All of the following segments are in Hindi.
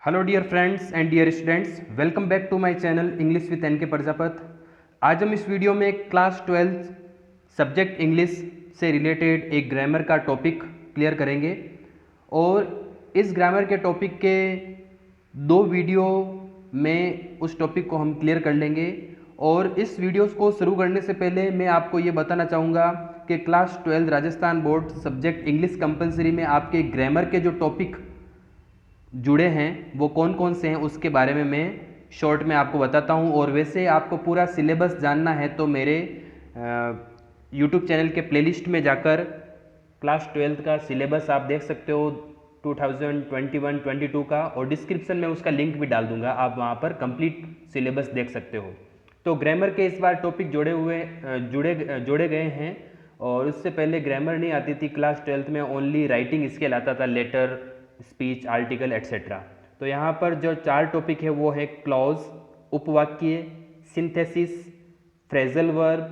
Hello dear friends and dear students, welcome back to my channel English with N K Prajapat. आज हम इस वीडियो में क्लास 12 सब्जेक्ट इंग्लिश से रिलेटेड एक ग्रामर का टॉपिक क्लियर करेंगे और इस ग्रामर के टॉपिक के दो वीडियो में उस टॉपिक को हम क्लियर कर लेंगे। और इस वीडियोस को शुरू करने से पहले मैं आपको ये बताना चाहूँगा कि class 12 Rajasthan board subject English compulsory में आपके ग्रामर के जो टॉपिक जुड़े हैं वो कौन कौन से हैं उसके बारे में मैं शॉर्ट में आपको बताता हूं। और वैसे आपको पूरा सिलेबस जानना है तो मेरे यूट्यूब चैनल के प्लेलिस्ट में जाकर क्लास 12 का सिलेबस आप देख सकते हो 2021-22 का, और डिस्क्रिप्शन में उसका लिंक भी डाल दूंगा, आप वहां पर कंप्लीट सिलेबस देख सकते हो। तो ग्रामर के इस बार टॉपिक जोड़े गए हैं। और उससे पहले ग्रामर नहीं आती थी क्लास 12 में, ओनली राइटिंग स्किल आता था, लेटर, स्पीच, आर्टिकल एट्सेट्रा। तो यहाँ पर जो 4 टॉपिक है वो है क्लॉज, उपवाक्य, सिंथेसिस, फ्रेजल वर्ब,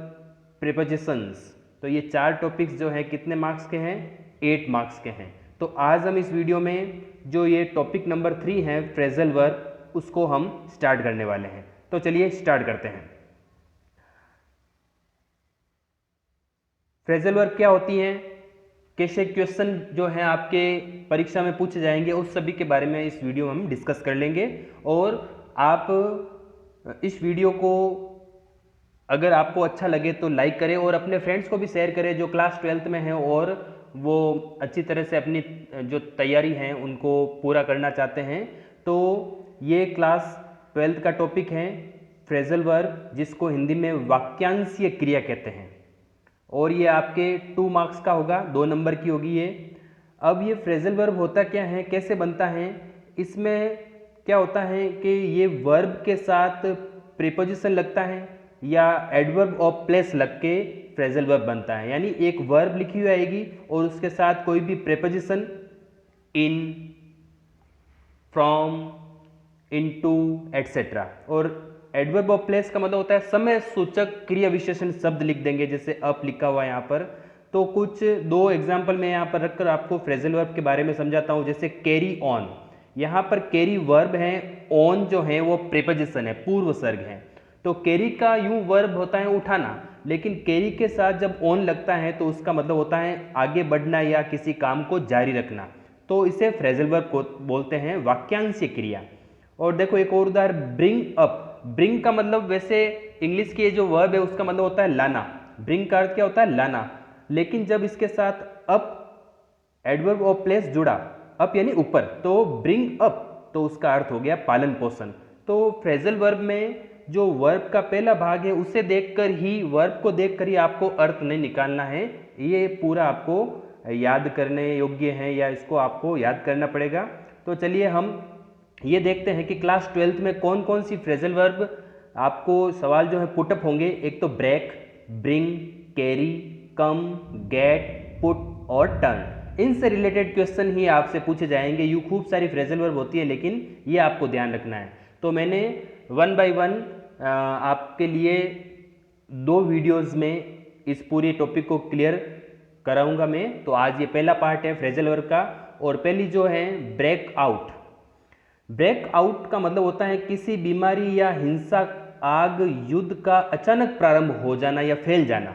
प्रीपोजिशंस। तो ये 4 टॉपिक्स जो है कितने मार्क्स के हैं? 8 मार्क्स के हैं। तो आज हम इस वीडियो में जो ये टॉपिक नंबर 3 है फ्रेजल वर्ब, उसको हम स्टार्ट करने वाले हैं। तो चलिए स्टार्ट करते हैं। फ्रेजल वर्ब क्या होती हैं, कैसे क्वेश्चन जो है आपके परीक्षा में पूछे जाएंगे, उस सभी के बारे में इस वीडियो में हम डिस्कस कर लेंगे। और आप इस वीडियो को अगर आपको अच्छा लगे तो लाइक करें और अपने फ्रेंड्स को भी शेयर करें जो क्लास 12 में हैं और वो अच्छी तरह से अपनी जो तैयारी है उनको पूरा करना चाहते हैं। तो ये क्लास 12 का टॉपिक है फ्रेजल वर्ब, जिसको हिंदी में वाक्यांशीय क्रिया कहते हैं। और ये आपके 2 मार्क्स का होगा, 2 नंबर की होगी ये। अब ये फ्रेजल वर्ब होता क्या है, कैसे बनता है? इसमें क्या होता है कि ये वर्ब के साथ प्रीपोजिशन लगता है या एडवर्ब ऑफ प्लेस लग के फ्रेजल वर्ब बनता है। यानी एक वर्ब लिखी हुई आएगी और उसके साथ कोई भी preposition, in, from, into etcetera. और एडवर्ब ऑफ प्लेस का मतलब होता है समय सूचक क्रिया विशेषण शब्द लिख देंगे, जैसे अप लिखा हुआ है यहाँ पर। तो कुछ 2 एग्जाम्पल मैं यहाँ पर रखकर आपको फ्रेजल वर्ब के बारे में समझाता हूँ। जैसे कैरी ऑन, यहाँ पर कैरी वर्ब है, ऑन जो है वो प्रीपोजिशन है, पूर्व सर्ग है। तो कैरी का यूं वर्ब होता है उठाना, लेकिन कैरी के साथ जब ऑन लगता है तो उसका मतलब होता है आगे बढ़ना या किसी काम को जारी रखना। तो इसे फ्रेजल वर्ब को बोलते हैं वाक्यांशीय क्रिया। और देखो एक और उदाहरण, ब्रिंग अप। ब्रिंग का मतलब वैसे इंग्लिश की जो वर्ब है उसका मतलब होता है लाना। ब्रिंग का अर्थ क्या होता है? लाना। लेकिन जब इसके साथ अप एडवर्ब ऑफ प्लेस जुड़ा, अप यानी ऊपर, तो ब्रिंग अप, तो उसका अर्थ हो गया पालन पोषण। तो फ्रेजल वर्ब में जो वर्ब का पहला भाग है उसे देखकर ही, वर्ब को देखकर ही आपको अर्थ नहीं निकालना है, ये पूरा आपको याद करने योग्य है या इसको आपको याद करना पड़ेगा। तो चलिए हम ये देखते हैं कि क्लास 12 में कौन कौन सी फ्रेजल वर्ब आपको सवाल जो है पुटअप होंगे। एक तो ब्रेक, ब्रिंग, कैरी, कम, गेट, पुट और टर्न। इनसे रिलेटेड क्वेश्चन ही आपसे पूछे जाएंगे। यूँ खूब सारी फ्रेजल वर्ब होती है, लेकिन ये आपको ध्यान रखना है। तो मैंने 1 बाय 1 आपके लिए 2 वीडियोज़ में इस पूरे टॉपिक को क्लियर कराऊंगा मैं। तो आज ये पहला पार्ट है फ्रेजल वर्ब का। और पहली जो है ब्रेक आउट। ब्रेक आउट का मतलब होता है किसी बीमारी या हिंसा, आग, युद्ध का अचानक प्रारंभ हो जाना या फैल जाना।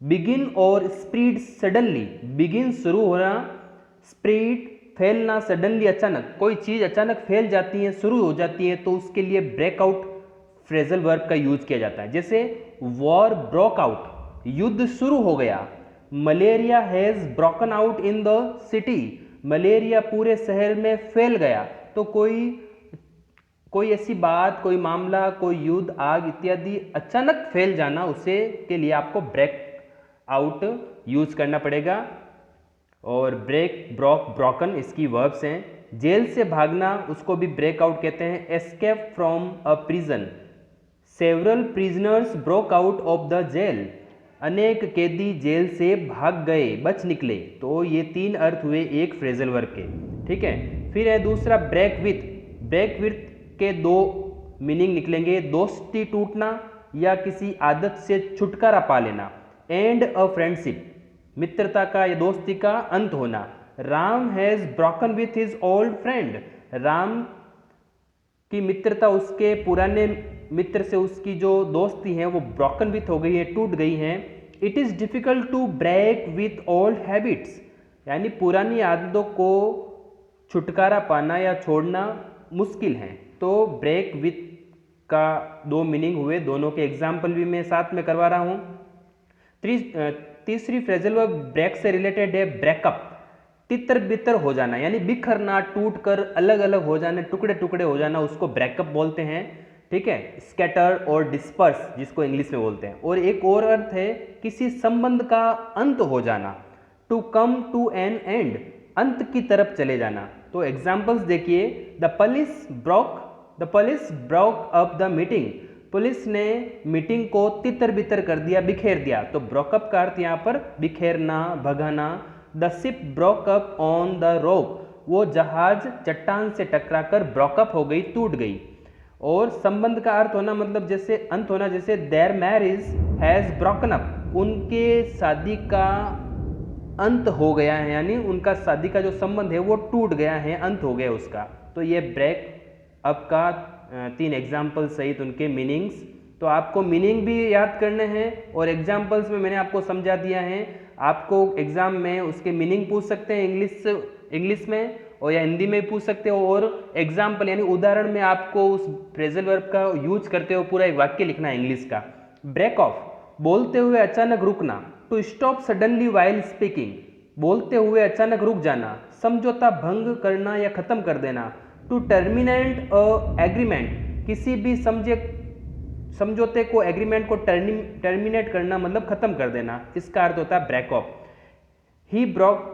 बिगिन और स्प्रीड सडनली, बिगिन शुरू होना, स्प्रीड फैलना, सडनली अचानक, कोई चीज अचानक फैल जाती है, शुरू हो जाती है, तो उसके लिए ब्रेकआउट फ्रेजल वर्ब का यूज किया जाता है। जैसे वॉर ब्रोक आउट, युद्ध शुरू हो गया। Malaria has broken out in the city, malaria पूरे शहर में फैल गया। तो कोई ऐसी बात, कोई मामला, कोई युद्ध, आग इत्यादि अचानक फैल जाना, उसे के लिए आपको ब्रेक आउट यूज करना पड़ेगा। और ब्रेक, ब्रोक, ब्रोकन इसकी वर्ब्स हैं। जेल से भागना, उसको भी ब्रेक आउट कहते हैं। Escape from a prison, several prisoners broke out of the jail, अनेक कैदी जेल से भाग गए, बच निकले। तो ये 3 अर्थ हुए एक फ्रेजल वर्ब के, ठीक है। फिर है दूसरा ब्रेक विथ। ब्रेक विथ के 2 मीनिंग निकलेंगे, दोस्ती टूटना या किसी आदत से छुटकारा पा लेना। एंड अ फ्रेंडशिप, मित्रता का या दोस्ती का अंत होना। Ram has broken with his old friend, Ram कि मित्रता उसके पुराने मित्र से उसकी जो दोस्ती है वो ब्रोकन विथ हो गई है, टूट गई है। It is difficult to break with old habits, यानी पुरानी आदतों को छुटकारा पाना या छोड़ना मुश्किल है। तो ब्रेक विथ का दो मीनिंग हुए, दोनों के एग्जाम्पल भी मैं साथ में करवा रहा हूँ। तीसरी फ्रेजल वर्ब ब्रेक से रिलेटेड है ब्रेकअप, तितर बितर हो जाना, यानी बिखरना, टूट कर अलग अलग हो जाना, टुकड़े टुकड़े हो जाना, उसको ब्रेकअप बोलते हैं। ठीक है, स्कैटर और डिस्पर्स जिसको इंग्लिश में बोलते हैं। और एक और अर्थ है किसी संबंध का अंत हो जाना, to come to an end, अंत की तरफ चले जाना। तो एग्जाम्पल्स देखिए, the police broke up the meeting, police ने मीटिंग को तितर बितर कर दिया, बिखेर दिया। तो ब्रोकअप का अर्थ यहाँ पर बिखेरना, भगाना। The ship broke up on the rock, वो जहाज चट्टान से टकराकर ब्रोकअप हो गई, टूट गई। और संबंध का अर्थ होना मतलब जैसे अंत होना, जैसे there marriage has broken up, उनके शादी का अंत हो गया है, यानी उनका शादी का जो संबंध है वो टूट गया है, अंत हो गया उसका। तो ये ब्रेक अप का 3 एग्जाम्पल सहित उनके मीनिंग्स। तो आपको मीनिंग भी याद करने हैं और एग्जाम्पल्स में मैंने आपको समझा दिया है। आपको एग्जाम में उसके मीनिंग पूछ सकते हैं इंग्लिश में, और या हिंदी में पूछ सकते हो। और एग्जाम्पल यानी उदाहरण में आपको उस फ्रेजल वर्ब का यूज करते हो पूरा एक वाक्य लिखना है इंग्लिश का। ब्रेक ऑफ, बोलते हुए अचानक रुकना। To stop suddenly while speaking, बोलते हुए अचानक रुक जाना। समझौता भंग करना या खत्म कर देना। टू टर्मिनेट अ एग्रीमेंट, किसी भी समझौते को, एग्रीमेंट को टर्मिनेट करना मतलब खत्म कर देना, इसका अर्थ होता है break off. He broke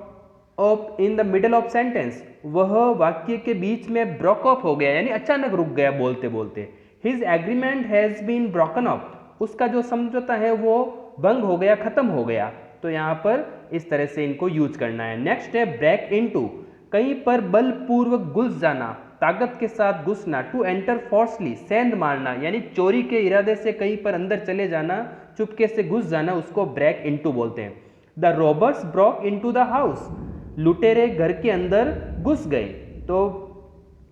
up in the middle of sentence, वह वाक्य के बीच में ब्रोक अप हो गया, यानी अचानक रुक गया बोलते बोलते। His agreement has been broken up, उसका जो समझौता है वो भंग हो गया, खत्म हो गया। तो यहाँ पर इस तरह से इनको यूज करना है। नेक्स्ट है ब्रेक इनटू, कहीं पर बलपूर्वक घुस जाना, ताकत के साथ घुसना। टू एंटर फोर्सली, सेंध मारना, यानी चोरी के इरादे से कहीं पर अंदर चले जाना, चुपके से घुस जाना, उसको ब्रेक इनटू बोलते हैं। The robbers broke into the house, लुटेरे घर के अंदर घुस गए। तो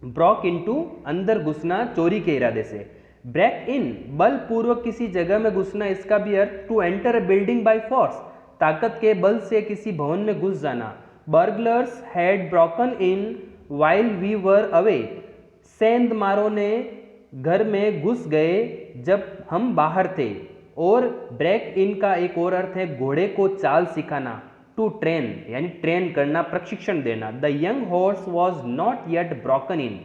ब्रोक इनटू अंदर घुसना चोरी के इरादे से। ब्रेक इन, बलपूर्वक किसी जगह में घुसना, इसका भी अर्थ to enter a building by force, ताकत के बल से किसी भवन में घुस जाना। Burglars had broken in while we were away, सेंध मारों ने घर में घुस गए जब हम बाहर थे। और ब्रेक इन का एक और अर्थ है घोड़े को चाल सिखाना, टू ट्रेन, यानी ट्रेन करना, प्रशिक्षण देना। The young horse was not yet broken इन,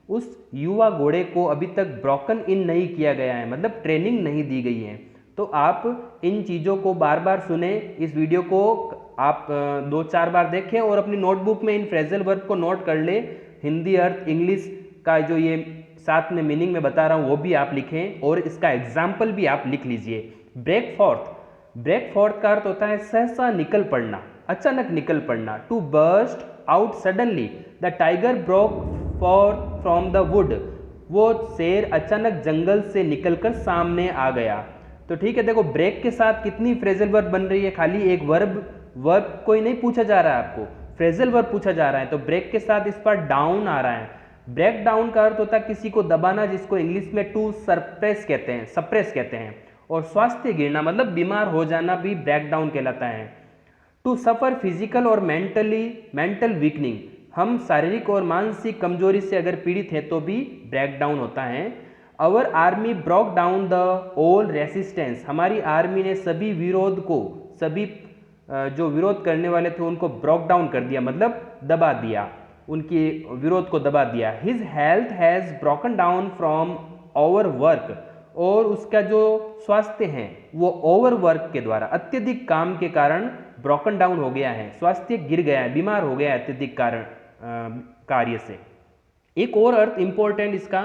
उस युवा घोड़े को अभी तक ब्रोकन इन नहीं किया गया है, मतलब ट्रेनिंग नहीं दी गई है। तो आप इन चीज़ों को बार बार सुने, इस वीडियो को आप 2-4 बार देखें और अपनी नोटबुक में इन फ्रेजल वर्ब को नोट कर ले। हिंदी अर्थ, इंग्लिश का जो ये साथ में मीनिंग में बता रहा हूँ वो भी आप लिखें और इसका एग्जाम्पल भी आप लिख लीजिए। ब्रेक फोर्थ का अर्थ होता है सहसा निकल पड़ना, अचानक निकल पड़ना। To burst out suddenly, the tiger broke forth from the wood, वो शेर अचानक जंगल से निकलकर सामने आ गया। तो ठीक है, देखो ब्रेक के साथ कितनी फ्रेजल वर्ब बन रही है, खाली एक वर्ब कोई नहीं पूछा जा रहा है आपको, फ्रेजल वर्ब पूछा जा रहा है। तो ब्रेक के साथ इस पर डाउन आ रहा है। ब्रेक डाउन का अर्थ होता है किसी को दबाना, जिसको इंग्लिश में टू सप्रेस कहते हैं। और स्वास्थ्य गिरना मतलब बीमार हो जाना भी ब्रेक डाउन कहलाता है। टू सफर फिजिकल और मेंटल वीकनिंग, हम शारीरिक और मानसिक कमजोरी से अगर पीड़ित हैं तो भी ब्रेक डाउन होता है। Our army broke down the all resistance, हमारी आर्मी ने सभी जो विरोध करने वाले थे उनको ब्रोक डाउन कर दिया, मतलब दबा दिया, उनकी विरोध को दबा दिया। His health has broken down from over work, और उसका जो स्वास्थ्य है वो ओवर वर्क के द्वारा, अत्यधिक काम के कारण ब्रोकन डाउन हो गया है, स्वास्थ्य गिर गया है, बीमार हो गया है अत्यधिक कार्य से। एक और अर्थ इंपॉर्टेंट इसका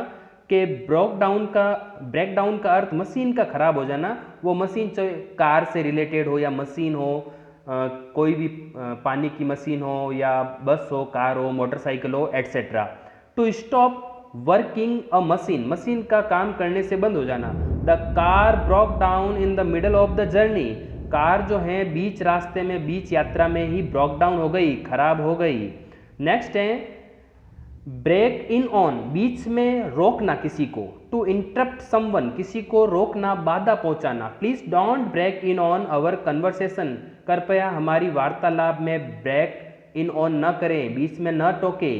कि ब्रेक डाउन का अर्थ मशीन का खराब हो जाना। वो मशीन चाहे कार से रिलेटेड हो या मशीन हो, कोई भी पानी की मशीन हो या बस हो, कार हो, मोटरसाइकिल हो, etcetera. To stop working a machine का काम करने से बंद हो जाना। The car broke down in the middle of the journey, car जो है बीच रास्ते में, बीच यात्रा में ही ब्रोक डाउन हो गई, खराब हो गई। नेक्स्ट है ब्रेक इन ऑन, बीच में रोकना किसी को, टू इंटरप्ट समवन, किसी को रोकना, बाधा पहुंचाना। Please don't break in on our conversation, कृपया हमारी वार्तालाप में ब्रेक इन ऑन न करें, बीच में न टोके।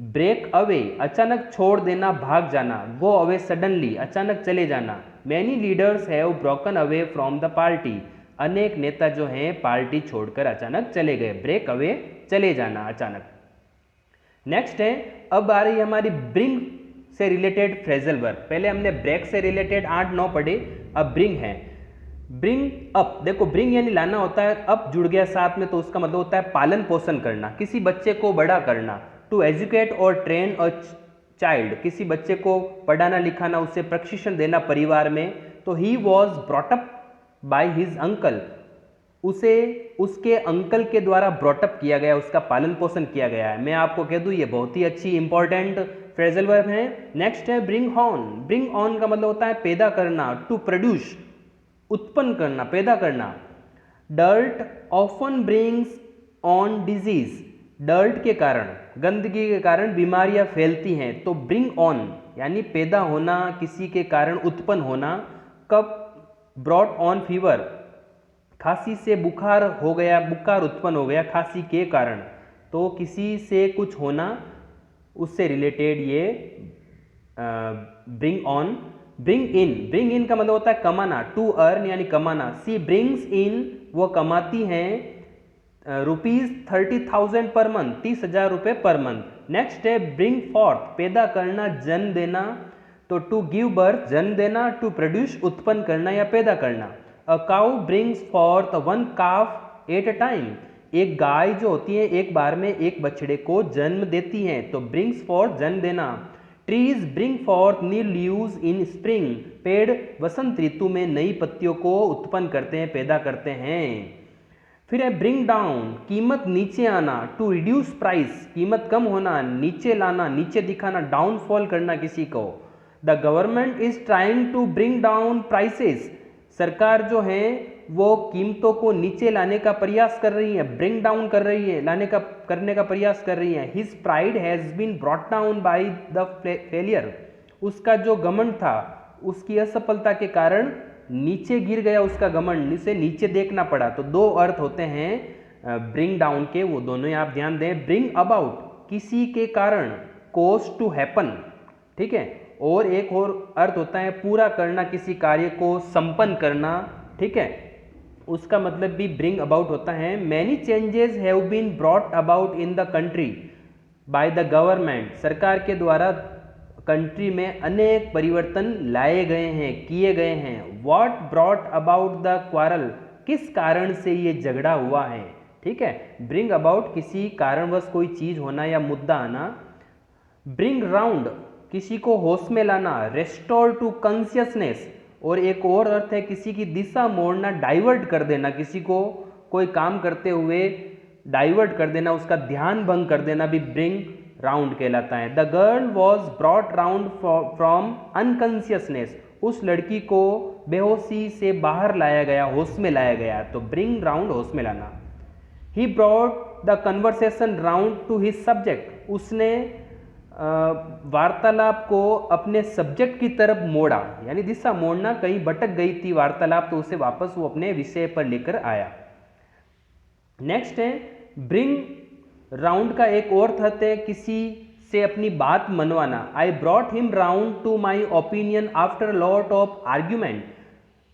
ब्रेक अवे, अचानक छोड़ देना, भाग जाना। गो अवे सडनली, अचानक चले जाना। Many leaders have broken away from the party, अनेक नेता जो हैं पार्टी छोड़कर अचानक चले गए। ब्रेक अवे, चले जाना अचानक। नेक्स्ट है, अब आ रही है हमारी ब्रिंग से रिलेटेड फ्रेजल वर्ब। पहले हमने ब्रेक से रिलेटेड 8-9 पढ़े, अब ब्रिंग है। ब्रिंग अप, देखो ब्रिंग यानी लाना होता है, अप जुड़ गया साथ में तो उसका मतलब होता है पालन पोषण करना, किसी बच्चे को बड़ा करना। टू एजुकेट और ट्रेन अ चाइल्ड, किसी बच्चे को पढ़ाना लिखाना, उसे प्रशिक्षण देना परिवार में। तो he was brought up by his uncle, उसे उसके अंकल के द्वारा ब्रॉटअप किया गया, उसका पालन पोषण किया गया है। मैं आपको कह दूं ये बहुत ही अच्छी इंपॉर्टेंट फ्रेजल वर्ब है। नेक्स्ट है ब्रिंग ऑन। ब्रिंग ऑन का मतलब होता है पैदा करना, टू प्रोड्यूस, उत्पन्न करना, पैदा करना। Dirt often brings on disease, dirt के कारण, गंदगी के कारण बीमारियां फैलती हैं। तो ब्रिंग ऑन यानी पैदा होना, किसी के कारण उत्पन्न होना। कब ब्रॉट ऑन फीवर, खांसी से बुखार हो गया, बुखार उत्पन्न हो गया खांसी के कारण। तो किसी से कुछ होना, उससे रिलेटेड ये bring on. Bring in, bring in का मतलब होता है कमाना, टू अर्न यानी कमाना। सी ब्रिंग्स इन, वो कमाती हैं ₹30,000 पर मंथ, 30,000 रुपये पर मंथ। नेक्स्ट है ब्रिंग फॉर्थ, पैदा करना, जन्म देना। तो टू गिव बर्थ, जन्म देना। टू प्रोड्यूस, उत्पन्न करना या पैदा करना। A cow brings forth one calf at a time, एक गाय जो होती है एक बार में एक बछड़े को जन्म देती हैं। तो ब्रिंग्स फॉर्थ, जन्म देना। Trees bring forth new leaves इन स्प्रिंग, पेड़ वसंत ऋतु में नई पत्तियों को उत्पन्न करते हैं, पैदा करते हैं। फिर है ब्रिंग डाउन, कीमत नीचे आना। टू रिड्यूस प्राइस, कीमत कम होना, नीचे लाना, नीचे दिखाना, डाउनफॉल करना किसी को। The government is trying to bring down prices, सरकार जो है वो कीमतों को नीचे लाने का प्रयास कर रही है, ब्रिंग डाउन कर रही है, करने का प्रयास कर रही है। His pride has been brought down by the failure, उसका जो घमंड था उसकी असफलता के कारण नीचे गिर गया, उसका घमंड से नीचे देखना पड़ा। तो दो अर्थ होते हैं ब्रिंग डाउन के, वो दोनों ही आप ध्यान दें। ब्रिंग अबाउट, किसी के कारण, कोज टू हैपन, ठीक है। और एक और अर्थ होता है पूरा करना, किसी कार्य को संपन्न करना, ठीक है, उसका मतलब भी ब्रिंग अबाउट होता है। Many changes have been brought about in the country by the government, सरकार के द्वारा कंट्री में अनेक परिवर्तन लाए गए हैं, किए गए हैं। What brought about the quarrel, किस कारण से ये झगड़ा हुआ है, ठीक है। ब्रिंग अबाउट, किसी कारणवश कोई चीज होना या मुद्दा आना। ब्रिंग राउंड, किसी को होश में लाना। रेस्टोर टू कॉन्शियसनेस, और एक और अर्थ है किसी की दिशा मोड़ना, डाइवर्ट कर देना, किसी को कोई काम करते हुए डाइवर्ट कर देना, उसका ध्यान भंग कर देना भी ब्रिंग राउंड कहलाता है। The girl was brought round from unconsciousness, उस लड़की को बेहोशी से बाहर लाया गया, होश में लाया गया। तो ब्रिंग राउंड, होश में लाना। He brought the conversation round to his subject, उसने वार्तालाप को अपने सब्जेक्ट की तरफ मोड़ा, यानी दिशा मोड़ना, कहीं भटक गई थी वार्तालाप तो उसे वापस वो अपने विषय पर लेकर आया। नेक्स्ट है ब्रिंग राउंड का एक और अर्थ है किसी से अपनी बात मनवाना। I brought him round to my opinion after lot of argument,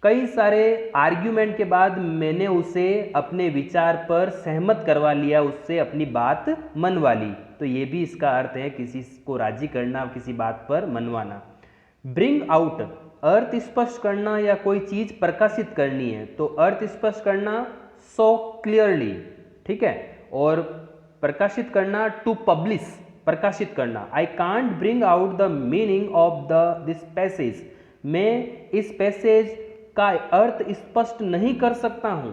कई सारे आर्ग्यूमेंट के बाद मैंने उसे अपने विचार पर सहमत करवा लिया, उससे अपनी बात मनवा ली। तो ये भी इसका अर्थ है किसी को राजी करना, किसी बात पर मनवाना। ब्रिंग आउट, अर्थ स्पष्ट करना या कोई चीज प्रकाशित करनी है, तो अर्थ स्पष्ट करना, सो क्लियरली, ठीक है। और प्रकाशित करना, टू पब्लिश, प्रकाशित करना। I can't bring out the meaning of this passage, मैं इस पैसेज का अर्थ स्पष्ट नहीं कर सकता हूं,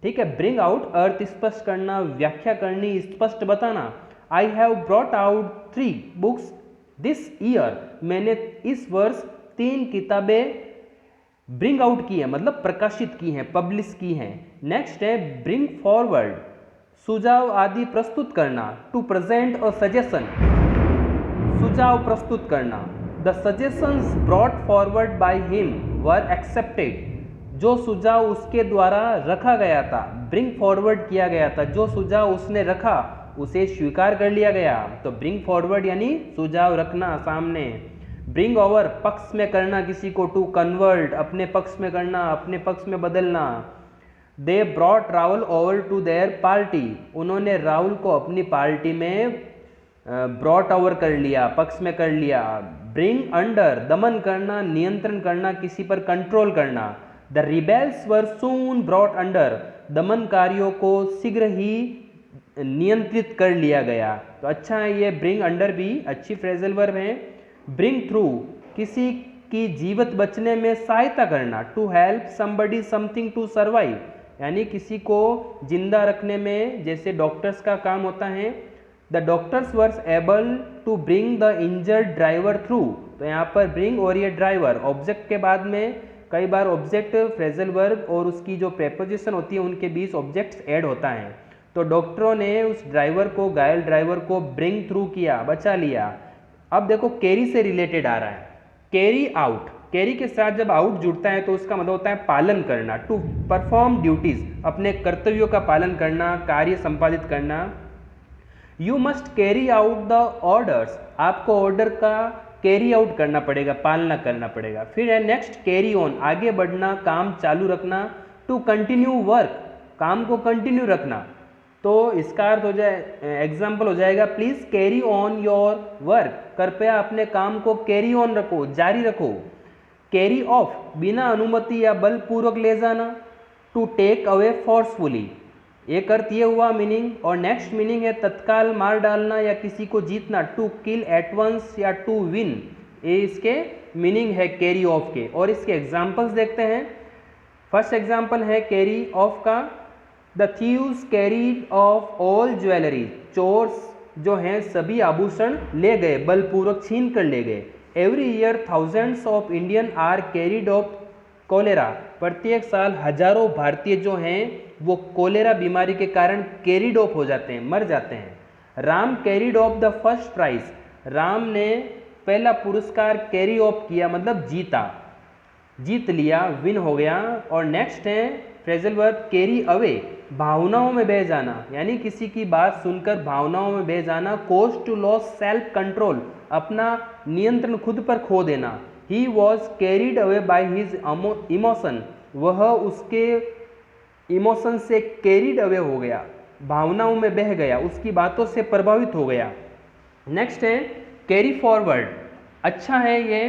ठीक है। ब्रिंग आउट, अर्थ स्पष्ट करना, व्याख्या करनी, स्पष्ट बताना। I have brought out 3 books this year, मैंने इस वर्ष 3 किताबें ब्रिंग आउट की है, मतलब प्रकाशित की हैं, पब्लिश की हैं। नेक्स्ट है ब्रिंग फॉरवर्ड, सुझाव आदि प्रस्तुत करना। टू प्रेजेंट अ सजेशन, सुझाव प्रस्तुत करना। The suggestions brought forward by him were accepted, जो सुझाव उसके द्वारा रखा गया था, ब्रिंग फॉरवर्ड किया गया था, जो सुझाव उसने रखा उसे स्वीकार कर लिया गया। तो ब्रिंग फॉरवर्ड यानी सुझाव रखना सामने। ब्रिंग ओवर पक्ष में करना किसी को, टू कन्वर्ट अपने पक्ष में करना, अपने पक्ष में बदलना। They brought Rahul over to their party, उन्होंने राहुल को अपनी पार्टी में ब्रॉट ओवर कर लिया, पक्ष में कर लिया। ब्रिंग अंडर दमन करना, नियंत्रण करना, किसी पर कंट्रोल करना। The rebels were soon brought under, दमनकारियों को शीघ्र ही नियंत्रित कर लिया गया। तो अच्छा है ये ब्रिंग अंडर भी अच्छी फ्रेजल वर्ब है। ब्रिंग थ्रू किसी की जीवित बचने में सहायता करना, to help somebody something to survive, यानी किसी को जिंदा रखने में जैसे डॉक्टर्स का काम होता है। The doctors were able to bring the injured driver through, तो यहाँ पर ब्रिंग और ये ड्राइवर ऑब्जेक्ट के बाद में कई बार ऑब्जेक्ट फ्रेजल वर्ब और उसकी जो प्रेपोजिशन होती है उनके बीच ऑब्जेक्ट्स ऐड होता है। तो डॉक्टरों ने उस ड्राइवर को, घायल ड्राइवर को ब्रिंग थ्रू किया, बचा लिया। अब देखो कैरी से रिलेटेड आ रहा है, कैरी आउट। कैरी के साथ जब आउट जुड़ता है तो उसका मतलब होता है पालन करना, टू परफॉर्म ड्यूटीज, अपने कर्तव्यों का पालन करना, कार्य संपादित करना। You must carry out the orders, आपको ऑर्डर का कैरी आउट करना पड़ेगा, पालना करना पड़ेगा। फिर है नेक्स्ट कैरी ऑन, आगे बढ़ना, काम चालू रखना। टू कंटिन्यू वर्क, काम को कंटिन्यू रखना। तो इसका अर्थ हो जाए, एग्जाम्पल हो जाएगा please carry on your work, कृपया अपने काम को कैरी ऑन रखो, जारी रखो। कैरी ऑफ, बिना अनुमति या बलपूर्वक ले जाना। टू टेक अवे फोर्सफुली, एक अर्थ ये हुआ मीनिंग। और नेक्स्ट मीनिंग है तत्काल मार डालना या किसी को जीतना, टू किल एट वंस या टू विन, ये इसके मीनिंग है कैरी ऑफ के। और इसके एग्जाम्पल्स देखते हैं। फर्स्ट एग्जाम्पल है कैरी ऑफ का, the thieves carried of all jewellery, चोर जो हैं सभी आभूषण ले गए, बलपूर्वक छीन कर ले गए। Every year thousands of Indian are carried off cholera, प्रत्येक साल हजारों भारतीय जो हैं वो कोलेरा बीमारी के कारण कैरीड ऑफ हो जाते हैं, मर जाते हैं। Ram carried off the first prize, Ram ने पहला पुरस्कार कैरी ऑफ किया मतलब जीता, जीत लिया, विन हो गया। और नेक्स्ट है फ्रेजल वर्ब कैरी अवे, भावनाओं में बह जाना, यानी किसी की बात सुनकर भावनाओं में बह जाना। कोज टू लॉस सेल्फ कंट्रोल, अपना नियंत्रण खुद पर खो देना। ही was carried away by his emotion, वह उसके इमोशन से कैरीड अवे हो गया, भावनाओं में बह गया, उसकी बातों से प्रभावित हो गया। नेक्स्ट है कैरी फॉरवर्ड, अच्छा है ये,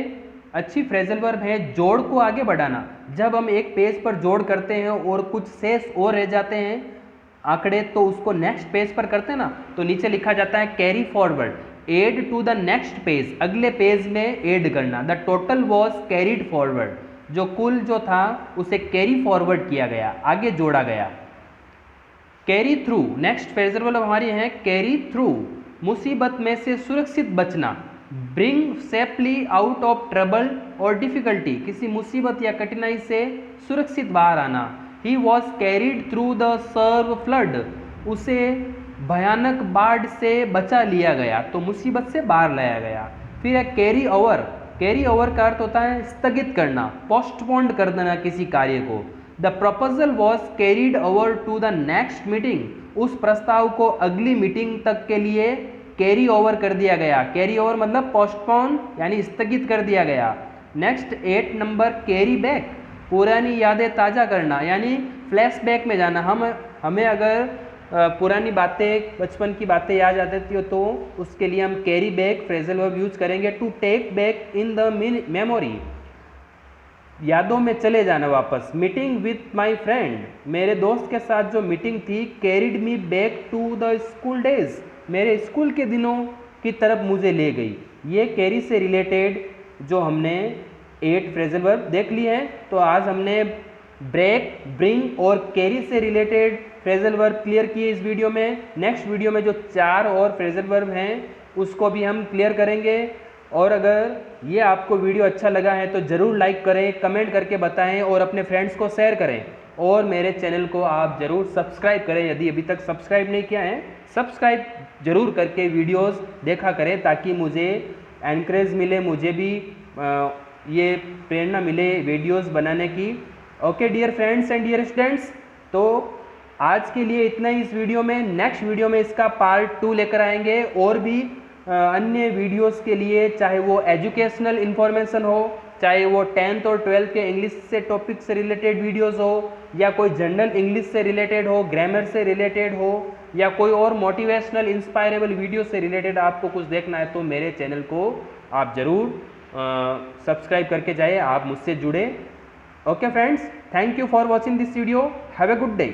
अच्छी फ्रेजल वर्ब है, जोड़ को आगे बढ़ाना। जब हम एक पेज पर जोड़ करते हैं और कुछ शेष और रह जाते हैं आंकड़े, तो उसको नेक्स्ट पेज पर करते हैं ना, तो नीचे लिखा जाता है carry forward, add to the next page, अगले पेज में ऐड करना। The total was carried forward, जो कुल जो था उसे कैरी फॉरवर्ड किया गया, आगे जोड़ा गया। Carry through, next phrasal verb हमारी है कैरी थ्रू, मुसीबत में से सुरक्षित बचना। Bring safely out of trouble और डिफिकल्टी, किसी मुसीबत या कठिनाई से सुरक्षित बाहर आना। He was carried through the severe flood, उसे भयानक बाढ़ से बचा लिया गया, तो मुसीबत से बाहर लाया गया। फिर है कैरी ओवर, कैरी ओवर का अर्थ होता है स्थगित करना, पोस्टपोन्ड कर देना किसी कार्य को। The proposal was carried over to the next meeting, उस प्रस्ताव को अगली मीटिंग तक के लिए कैरी ओवर कर दिया गया। कैरी ओवर मतलब पोस्टपोन यानी स्थगित कर दिया गया। नेक्स्ट 8 नंबर कैरी बैक, पुरानी यादें ताज़ा करना, यानी फ्लैशबैक में जाना। हमें अगर पुरानी बातें, बचपन की बातें याद आ जाती हो तो उसके लिए हम carry back phrasal verb use करेंगे। To take back in the memory, यादों में चले जाना वापस। मीटिंग विथ माई फ्रेंड, मेरे दोस्त के साथ जो मीटिंग थी, carried me back to the school days, मेरे स्कूल के दिनों की तरफ मुझे ले गई। ये कैरी से रिलेटेड जो हमने 8 फ्रेजल वर्ब देख लिए हैं। तो आज हमने ब्रेक, ब्रिंग और कैरी से रिलेटेड फ्रेजल वर्ब क्लियर किए इस वीडियो में। नेक्स्ट वीडियो में जो 4 और फ्रेजल वर्ब हैं उसको भी हम क्लियर करेंगे। और अगर ये आपको वीडियो अच्छा लगा है तो ज़रूर लाइक करें, कमेंट करके बताएं और अपने फ्रेंड्स को शेयर करें। और मेरे चैनल को आप ज़रूर सब्सक्राइब करें, यदि अभी तक सब्सक्राइब नहीं किया है सब्सक्राइब जरूर करके वीडियोस देखा करें, ताकि मुझे एनकरेज मिले, मुझे भी ये प्रेरणा मिले वीडियोस बनाने की। Okay dear friends and dear students, तो आज के लिए इतना ही इस वीडियो में। नेक्स्ट वीडियो में इसका पार्ट 2 लेकर आएंगे, और भी अन्य वीडियोस के लिए, चाहे वो एजुकेशनल इन्फॉर्मेशन हो, चाहे वो 10th और 12th के इंग्लिश से टॉपिक से रिलेटेड वीडियोस हो, या कोई जनरल इंग्लिश से रिलेटेड हो, ग्रामर से रिलेटेड हो, या कोई और मोटिवेशनल इंस्पायरेबल वीडियो से रिलेटेड आपको कुछ देखना है, तो मेरे चैनल को आप ज़रूर सब्सक्राइब करके जाइए, आप मुझसे जुड़े। Okay friends, thank you for watching this video, have a good day.